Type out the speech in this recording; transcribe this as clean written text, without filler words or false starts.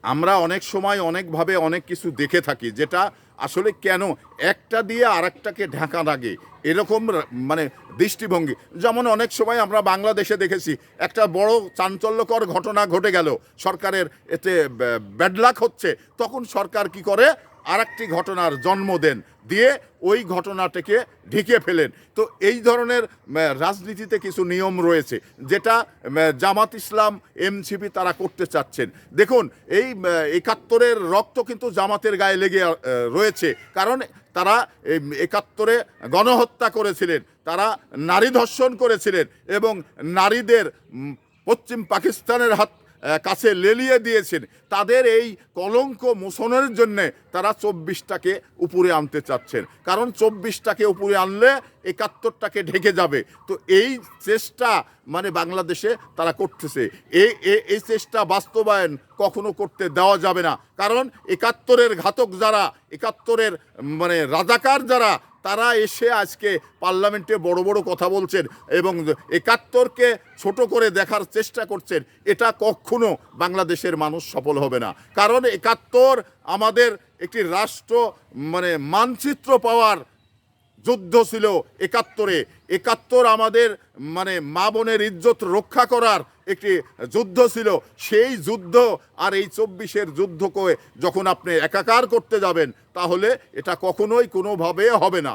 আমরা অনেক সময় অনেকভাবে অনেক কিছু দেখে থাকি, যেটা আসলে কেন একটা দিয়ে আরেকটাকে ঢাকা লাগে এরকম মানে দৃষ্টিভঙ্গি। যেমন অনেক সময় আমরা বাংলাদেশে দেখেছি একটা বড় চাঞ্চল্যকর ঘটনা ঘটে গেল, সরকারের এতে ব্যাডলাক হচ্ছে, তখন সরকার কি করে আরেকটি ঘটনার জন্ম দেন, দিয়ে ওই ঘটনাটাকে ঢেকে ফেলেন। তো এই ধরনের রাজনীতিতে কিছু নিয়ম রয়েছে, যেটা জামাত ইসলাম এনসিপি তারা করতে চাচ্ছেন। দেখুন, এই ৭১-এর রক্ত কিন্তু জামাতের গায়ে লেগে রয়েছে, কারণ তারা এই ৭১-এ গণহত্যা করেছিলেন, তারা নারী ধর্ষণ করেছিলেন এবং নারীদের পশ্চিম পাকিস্তানের কাছে লেলিয়ে দিয়েছেন। তাদের এই কলঙ্ক মোছনের জন্যে তারা ২৪টাকে উপরে আনতে চাচ্ছেন, কারণ ২৪টাকে উপরে আনলে ৭১টাকে ঢেকে যাবে। তো এই চেষ্টা মানে বাংলাদেশে তারা করতেছে, এই চেষ্টা বাস্তবায়ন কখনো করতে দেওয়া যাবে না, কারণ ৭১-এর ঘাতক যারা, ৭১-এর মানে রাজাকার যারা, তারা এসে আজকে পার্লামেন্টে বড় বড় কথা বলছেন এবং ৭১-কে ছোট করে দেখার চেষ্টা করছেন। এটা কখনো বাংলাদেশের মানুষ সফল হবে না, কারণ ৭১ আমাদের একটি রাষ্ট্র মানে মানচিত্র পাওয়ার যুদ্ধ ছিল। ৭১-এ ৭১ আমাদের মানে মা বোনের ইজ্জত রক্ষা করার একটি যুদ্ধ ছিল। সেই যুদ্ধ আর এই ২৪-এর যুদ্ধকে যখন আপনি একাকার করতে যাবেন, তাহলে এটা কখনোই কোনোভাবে হবে না।